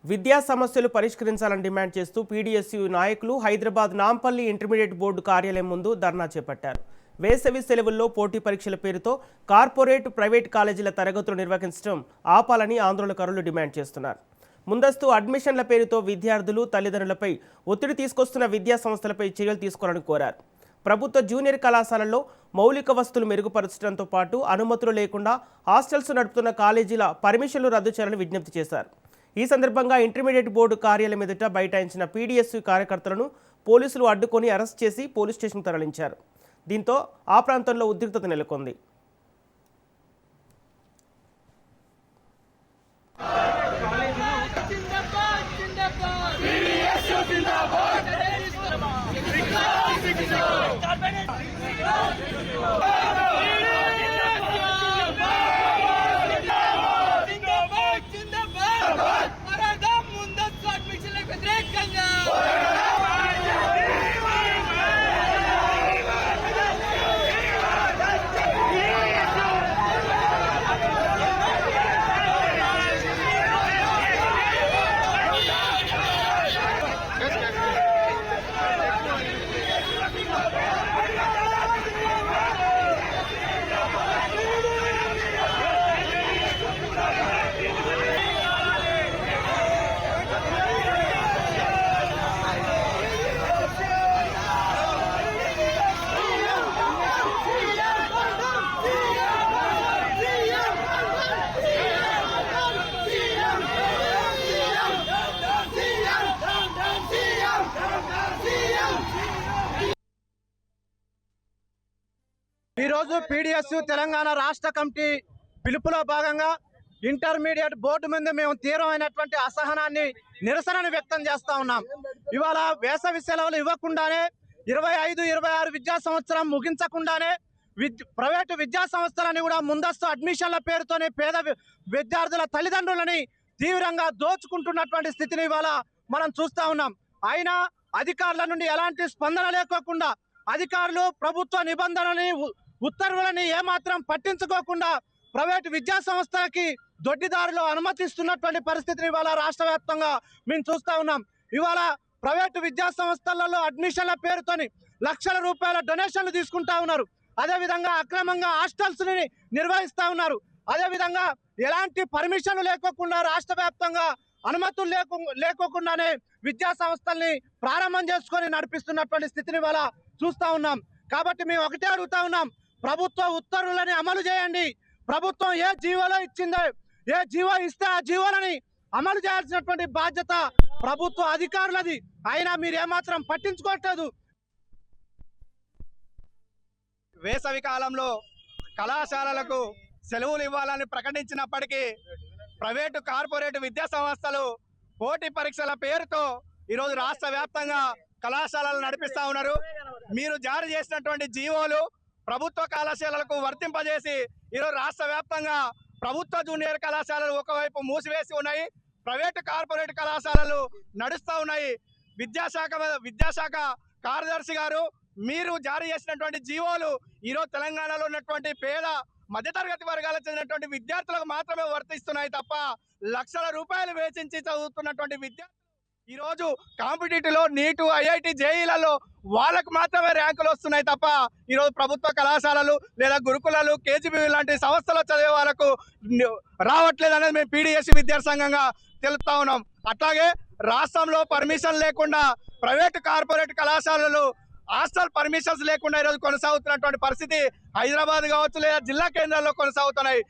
విద్యా సమస్యలు పరిష్కరించాలని డిమాండ్ చేస్తూ పీడీఎస్యూ నాయకులు హైదరాబాద్ నాంపల్లి ఇంటర్మీడియట్ బోర్డు కార్యాలయం ముందు ధర్నా చేపట్టారు. వేసవి సెలవుల్లో పోటీ పరీక్షల పేరుతో కార్పొరేట్, ప్రైవేట్ కాలేజీల తరగతులు నిర్వహించడం ఆపాలని ఆందోళనకారులు డిమాండ్ చేస్తున్నారు. ముందస్తు అడ్మిషన్ల పేరుతో విద్యార్థులు, తల్లిదండ్రులపై ఒత్తిడి తీసుకొస్తున్న విద్యా సంస్థలపై చర్యలు తీసుకోవాలని కోరారు. ప్రభుత్వ జూనియర్ కళాశాలల్లో మౌలిక వసతులు మెరుగుపరచడంతో పాటు అనుమతులు లేకుండా హాస్టల్స్ నడుపుతున్న కాలేజీల పర్మిషన్లు రద్దు చేయాలని విజ్ఞప్తి చేశారు. ఈ సందర్భంగా ఇంటర్మీడియట్ బోర్డు కార్యాలయం ఎదుట బైఠాయించిన పీడీఎస్యూ కార్యకర్తలను పోలీసులు అడ్డుకొని అరెస్ట్ చేసి పోలీస్ స్టేషన్కు తరలించారు. దీంతో ఆ ప్రాంతంలో ఉద్రిక్తత నెలకొంది. ఈరోజు పీడీఎస్యూ తెలంగాణ రాష్ట్ర కమిటీ పిలుపులో భాగంగా ఇంటర్మీడియట్ బోర్డు మీద మేము తీవ్రమైనటువంటి అసహనాన్ని, నిరసనను వ్యక్తం చేస్తా ఉన్నాం. ఇవాళ వేసవి సెలవులు ఇవ్వకుండానే 25-26 విద్యా సంవత్సరం ముగించకుండానే ప్రైవేటు విద్యా సంస్థలని కూడా ముందస్తు అడ్మిషన్ల పేరుతోనే పేద విద్యార్థుల తల్లిదండ్రులని తీవ్రంగా దోచుకుంటున్నటువంటి స్థితిని ఇవాళ మనం చూస్తా ఉన్నాం. అయినా అధికారుల నుండి ఎలాంటి స్పందన లేకోకుండా అధికారులు ప్రభుత్వ నిబంధనలని, ఉత్తర్వులని ఏమాత్రం పట్టించుకోకుండా ప్రైవేటు విద్యా సంస్థలకి దొడ్డిదారులు అనుమతిస్తున్నటువంటి పరిస్థితిని ఇవాళ రాష్ట్ర వ్యాప్తంగా మేము చూస్తూ ఉన్నాం. ఇవాళ ప్రైవేటు విద్యా సంస్థలలో అడ్మిషన్ల పేరుతోని లక్షల రూపాయల డొనేషన్లు తీసుకుంటా ఉన్నారు. అదేవిధంగా అక్రమంగా హాస్టల్స్ని నిర్వహిస్తూ ఉన్నారు. అదేవిధంగా ఎలాంటి పర్మిషన్లు లేకోకుండా రాష్ట్ర వ్యాప్తంగా అనుమతులు లేకోకుండానే విద్యా సంస్థల్ని ప్రారంభం చేసుకొని నడిపిస్తున్నటువంటి స్థితిని ఇవాళ చూస్తూ ఉన్నాం. కాబట్టి మేము ఒకటే అడుగుతా ఉన్నాం, ప్రభుత్వ ఉత్తర్వులని అమలు చేయండి. ప్రభుత్వం ఏ జీవోలో ఇచ్చిందో, ఏ జీవో ఇస్తే ఆ జీవోలని అమలు చేయాల్సినటువంటి బాధ్యత ప్రభుత్వ అధికారులది. అయినా మీరు ఏమాత్రం పట్టించుకోవట్లేదు. వేసవి కాలంలో కళాశాలలకు సెలవులు ఇవ్వాలని ప్రకటించినప్పటికీ ప్రైవేటు, కార్పొరేట్ విద్యా సంస్థలు పోటీ పరీక్షల పేరుతో ఈరోజు రాష్ట్ర వ్యాప్తంగా కళాశాలలు నడిపిస్తూ ఉన్నారు. మీరు జారీ చేసినటువంటి జీవోలు ప్రభుత్వ కళాశాలలకు వర్తింపజేసి ఈరోజు రాష్ట్ర వ్యాప్తంగా ప్రభుత్వ జూనియర్ కళాశాలలు ఒకవైపు మూసివేసి ఉన్నాయి, ప్రైవేటు, కార్పొరేట్ కళాశాలలు నడుస్తూ ఉన్నాయి. విద్యాశాఖ కార్యదర్శి గారు, మీరు జారీ చేసినటువంటి జీవోలు ఈరోజు తెలంగాణలో ఉన్నటువంటి పేద, మధ్యతరగతి వర్గాలకు చెందినటువంటి విద్యార్థులకు మాత్రమే వర్తిస్తున్నాయి తప్ప లక్షల రూపాయలు వేచించి చదువుతున్నటువంటి విద్యార్థులు ఈరోజు కాంపిటేటివ్లో నీటు, ఐఐటి, జేఈలలో వాళ్ళకు మాత్రమే ర్యాంకులు వస్తున్నాయి తప్ప ఈరోజు ప్రభుత్వ కళాశాలలు లేదా గురుకులాలు, కేజీబీ లాంటి సంస్థలు చదివే వాళ్ళకు రావట్లేదు అనేది మేము పీడీఎస్యూ విద్యార్థి సంఘంగా తెలుపుతా ఉన్నాం. అట్లాగే రాష్ట్రంలో పర్మిషన్ లేకుండా ప్రైవేటు, కార్పొరేట్ కళాశాలలు హాస్టల్ పర్మిషన్స్ లేకుండా ఈరోజు కొనసాగుతున్నటువంటి పరిస్థితి హైదరాబాద్ కావచ్చు లేదా జిల్లా కేంద్రాల్లో కొనసాగుతున్నాయి.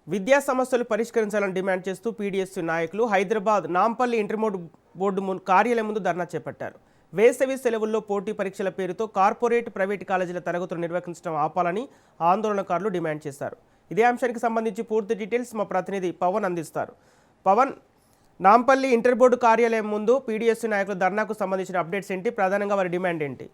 విద్యా సమస్యలు పరిష్కరించాలని డిమాండ్ చేస్తూ పీడీఎస్యూ నాయకులు హైదరాబాద్ నాంపల్లి ఇంటర్మీడియట్ బోర్డు కార్యాలయం ముందు ధర్నా చేపట్టారు. వేసవి సెలవుల్లో పోటీ పరీక్షల పేరుతో కార్పొరేట్, ప్రైవేట్ కాలేజీల తరగతులు నిర్వహించడం ఆపాలని ఆందోళనకారులు డిమాండ్ చేశారు. ఇదే అంశానికి సంబంధించి పూర్తి డీటెయిల్స్ మా ప్రతినిధి పవన్ అందిస్తారు. పవన్, నాంపల్లి ఇంటర్ బోర్డు కార్యాలయం ముందు పీడీఎస్యూ నాయకుల ధర్నాకు సంబంధించిన అప్డేట్స్ ఏంటి? ప్రధానంగా వారి డిమాండ్ ఏంటి?